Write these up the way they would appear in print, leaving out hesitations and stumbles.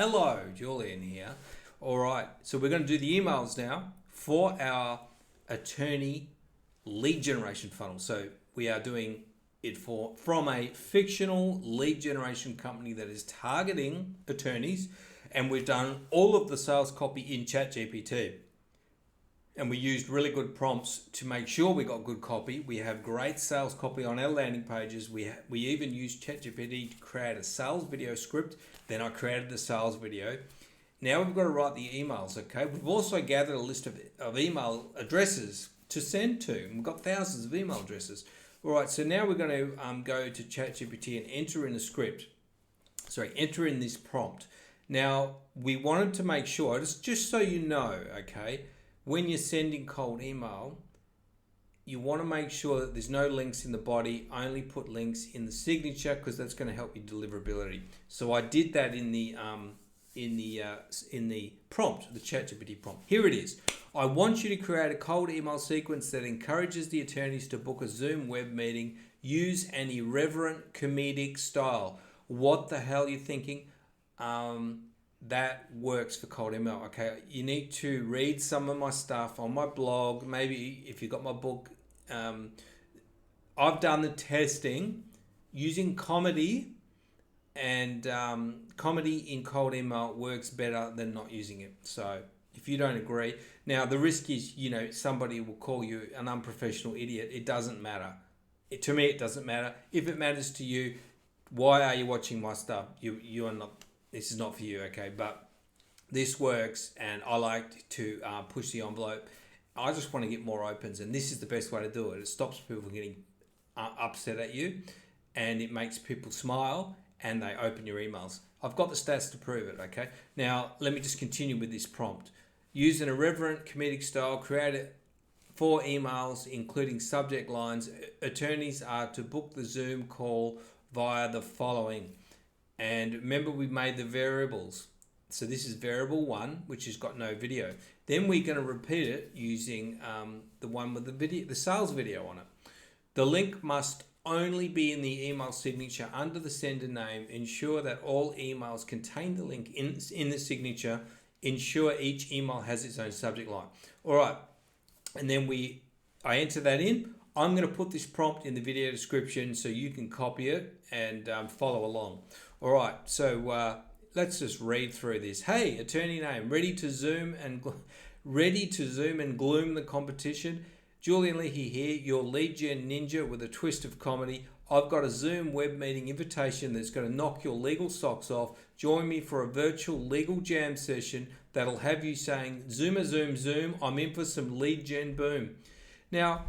Hello, Julian here. All right, so we're going to do the emails now for our attorney lead generation funnel. So we are doing it from a fictional lead generation company that is targeting attorneys, and we've done all of the sales copy in ChatGPT. And we used really good prompts to make sure we got good copy. We have great sales copy on our landing pages. We even used ChatGPT to create a sales video script. Then I created the sales video. Now we've got to write the emails, okay? We've also gathered a list of email addresses to send to. And we've got thousands of email addresses. All right, so now we're going to go to ChatGPT and enter in this prompt. Now, we wanted to make sure, just so you know, okay, when you're sending cold email, you want to make sure that there's no links in the body. Only put links in the signature because that's going to help your deliverability. So I did that in the prompt, the ChatGPT prompt. Here it is. I want you to create a cold email sequence that encourages the attorneys to book a Zoom web meeting. Use an irreverent comedic style. What the hell are you thinking? That works for cold email. Okay, you need to read some of my stuff on my blog. Maybe if you got my book, I've done the testing using comedy, and comedy in cold email works better than not using it. So if you don't agree, now the risk is, somebody will call you an unprofessional idiot. It doesn't matter. To me, it doesn't matter. If it matters to you, why are you watching my stuff? You are not. This is not for you, okay? But this works, and I like to push the envelope. I just want to get more opens, and this is the best way to do it. It stops people from getting upset at you, and it makes people smile, and they open your emails. I've got the stats to prove it, okay? Now, let me just continue with this prompt. Use an irreverent comedic style. Create it 4 emails, including subject lines. Attorneys are to book the Zoom call via the following. And remember, we made the variables. So this is variable 1, which has got no video. Then we're going to repeat it using the one with the video, the sales video on it. The link must only be in the email signature under the sender name. Ensure that all emails contain the link in the signature. Ensure each email has its own subject line. All right. And then I enter that in. I'm going to put this prompt in the video description so you can copy it and follow along. All right, so let's just read through this. Hey, attorney name, ready to zoom and gloom the competition. Julian Leahy here, your lead gen ninja with a twist of comedy. I've got a Zoom web meeting invitation that's going to knock your legal socks off. Join me for a virtual legal jam session that'll have you saying, Zoomer, zoom, zoom, I'm in for some lead gen boom. Now,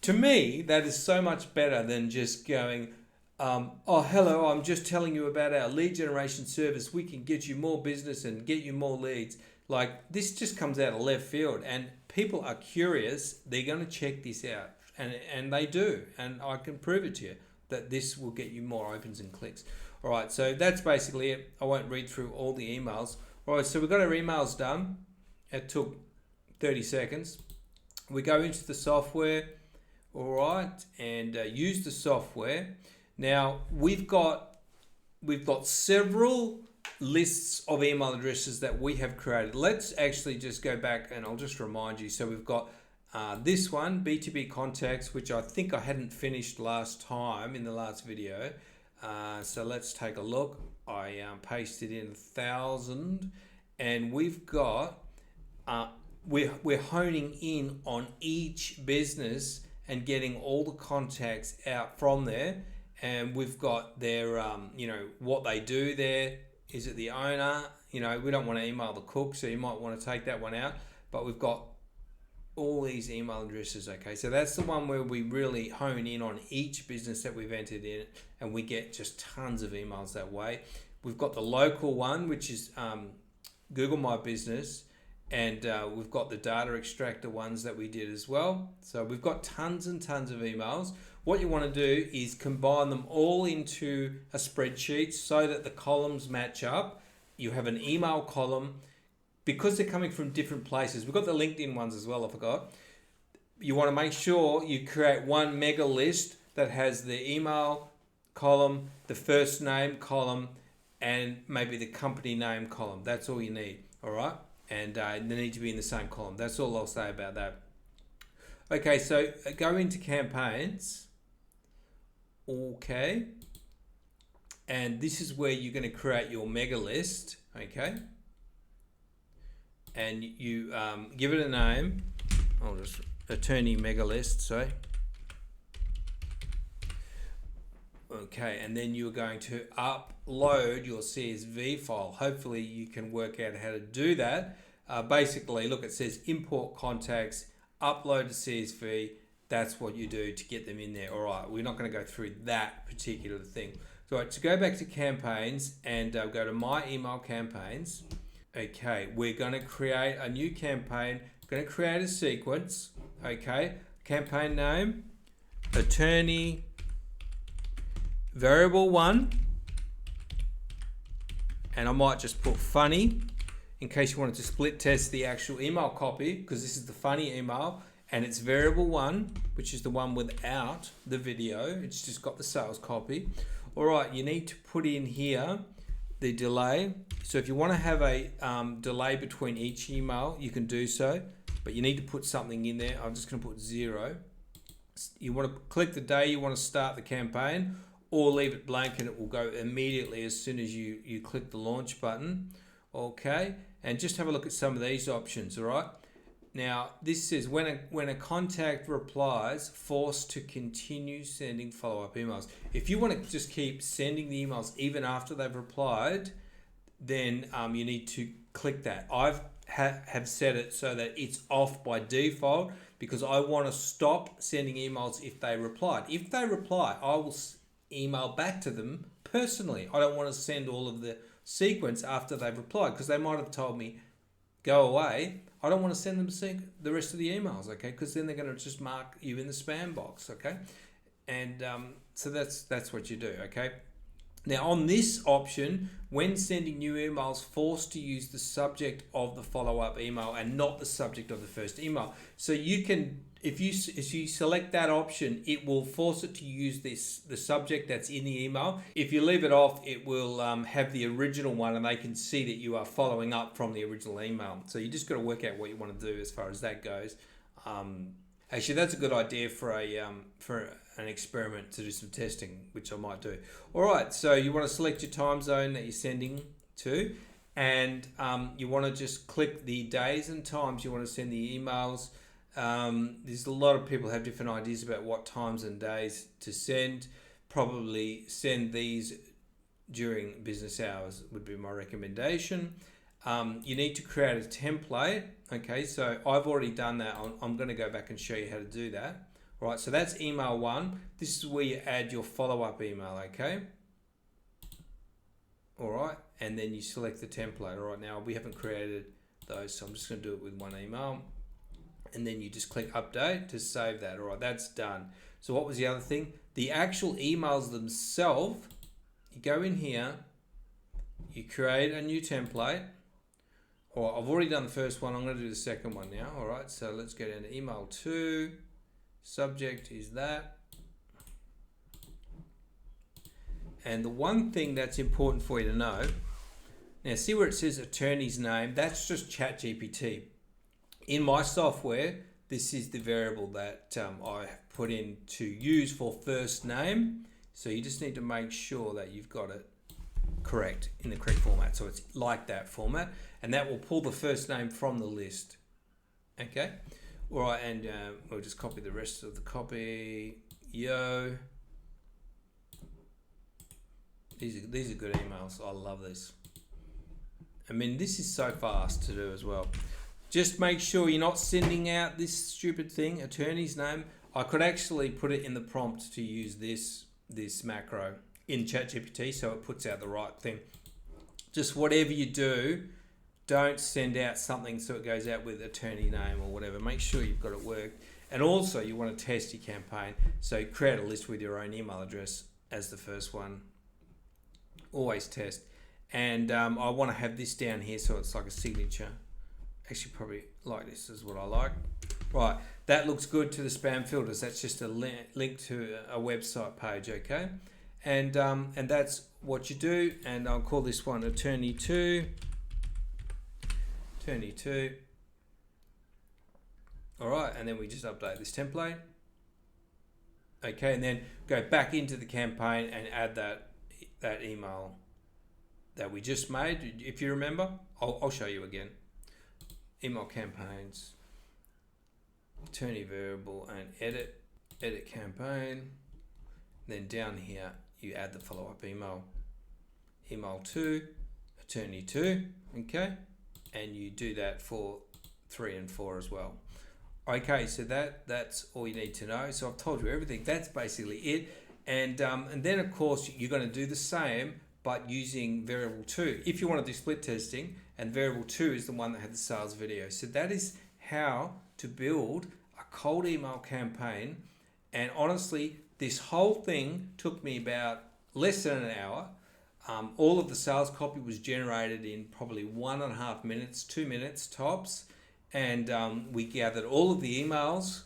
to me, that is so much better than just going, oh, hello, I'm just telling you about our lead generation service. We can get you more business and get you more leads. Like, this just comes out of left field, and people are curious. They're going to check this out, and they do. And I can prove it to you that this will get you more opens and clicks. All right, so that's basically it. I won't read through all the emails. All right, so we've got our emails done. It took 30 seconds. We go into the software, all right, and use the software. Now, we've got several lists of email addresses that we have created. Let's actually just go back, and I'll just remind you. So we've got this one, B2B contacts, which I think I hadn't finished last time in the last video. So let's take a look. I pasted in 1,000, and we've got, we're honing in on each business and getting all the contacts out from there. And we've got their, what they do there. Is it the owner? We don't want to email the cook, so you might want to take that one out. But we've got all these email addresses, okay? So that's the one where we really hone in on each business that we've entered in, and we get just tons of emails that way. We've got the local one, which is Google My Business, and we've got the data extractor ones that we did as well. So we've got tons and tons of emails. What you want to do is combine them all into a spreadsheet so that the columns match up. You have an email column. Because they're coming from different places, we've got the LinkedIn ones as well, I forgot. You want to make sure you create one mega list that has the email column, the first name column, and maybe the company name column. That's all you need, all right? And they need to be in the same column. That's all I'll say about that. Okay, so go into campaigns. Okay. And this is where you're going to create your mega list, okay? And you give it a name. I'll just attorney mega list, sorry. Okay, and then you're going to upload your CSV file. Hopefully you can work out how to do that. Basically, look, it says import contacts, upload to CSV. That's what you do to get them in there. All right, we're not going to go through that particular thing. So right, to go back to campaigns and go to my email campaigns. Okay, we're going to create a new campaign. Going to create a sequence. Okay, campaign name, attorney, variable 1, and I might just put funny in case you wanted to split test the actual email copy, because this is the funny email and it's variable 1, which is the one without the video. It's just got the sales copy. All right, you need to put in here the delay. So if you want to have a delay between each email, you can do so, but you need to put something in there. I'm just going to put 0. You want to click the day you want to start the campaign, or leave it blank and it will go immediately as soon as you click the launch button. Okay, and just have a look at some of these options. All right, now this says when a contact replies, forced to continue sending follow-up emails. If you want to just keep sending the emails even after they've replied, then you need to click that. Have set it so that it's off by default, because I want to stop sending emails if they replied. If they reply, I will email back to them personally. I don't want to send all of the sequence after they've replied, because they might have told me go away. I don't want to send them the rest of the emails, okay? Because then they're going to just mark you in the spam box, okay? And so that's what you do, okay? Now on this option, when sending new emails, forced to use the subject of the follow-up email and not the subject of the first email. So you can, if you select that option, it will force it to use the subject that's in the email. If you leave it off, it will have the original one, and they can see that you are following up from the original email. So you just got to work out what you want to do as far as that goes. Actually, that's a good idea for an experiment to do some testing, which I might do. All right, so you want to select your time zone that you're sending to, and you want to just click the days and times you want to send the emails. There's a lot of people have different ideas about what times and days to send. Probably send these during business hours would be my recommendation. You need to create a template. Okay, so I've already done that. I'm going to go back and show you how to do that. All right, so that's email 1. This is where you add your follow-up email, okay? All right, and then you select the template. All right, now we haven't created those, so I'm just going to do it with one email. And then you just click update to save that. All right, that's done. So what was the other thing? The actual emails themselves, you go in here, you create a new template. Or I've already done the first one. I'm going to do the second one now. All right, so let's go down to email 2. Subject is that. And the one thing that's important for you to know, now see where it says attorney's name, that's just ChatGPT. In my software, this is the variable that I put in to use for first name. So you just need to make sure that you've got it correct, in the correct format. So it's like that format, and that will pull the first name from the list. Okay. All right, and we'll just copy the rest of the copy. Yo. These are good emails. I love this. I mean, this is so fast to do as well. Just make sure you're not sending out this stupid thing, attorney's name. I could actually put it in the prompt to use this macro in ChatGPT, so it puts out the right thing. Just whatever you do, don't send out something so it goes out with attorney name or whatever. Make sure you've got it worked. And also you want to test your campaign. So create a list with your own email address as the first one. Always test. And I want to have this down here so it's like a signature. Actually, probably like this is what I like. Right, that looks good to the spam filters. That's just a link to a website page, okay? and that's what you do. And I'll call this one attorney 2. All right, and then we just update this template. Okay, and then go back into the campaign and add that email that we just made. If you remember, I'll show you again. Email campaigns, attorney variable, and edit campaign. Then down here, you add the follow-up email. Email 2, attorney 2, okay? And you do that for 3 and 4 as well. Okay, so that's all you need to know. So I've told you everything. That's basically it. And then, of course, you're going to do the same, but using variable 2. If you want to do split testing, and variable 2 is the one that had the sales video. So that is how to build a cold email campaign. And honestly, this whole thing took me about less than an hour. All of the sales copy was generated in probably 1.5 minutes, 2 minutes tops. And we gathered all of the emails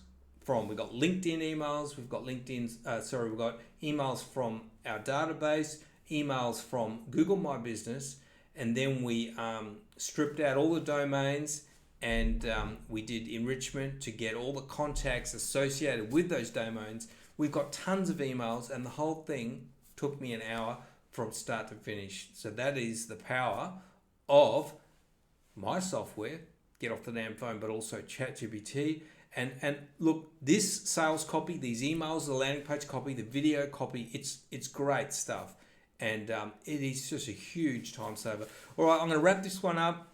we got LinkedIn emails, we've got we've got emails from our database, emails from Google My Business, and then we stripped out all the domains, and we did enrichment to get all the contacts associated with those domains. We've got tons of emails, and the whole thing took me an hour from start to finish. So that is the power of my software, Get Off the Damn Phone, but also ChatGPT. And look, this sales copy, these emails, the landing page copy, the video copy, it's great stuff. And it is just a huge time saver. All right, I'm going to wrap this one up.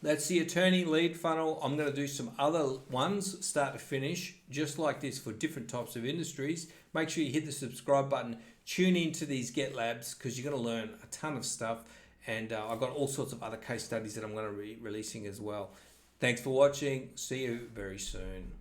That's the attorney lead funnel. I'm going to do some other ones, start to finish, just like this for different types of industries. Make sure you hit the subscribe button. Tune into these Get Labs because you're going to learn a ton of stuff. And I've got all sorts of other case studies that I'm going to be releasing as well. Thanks for watching. See you very soon.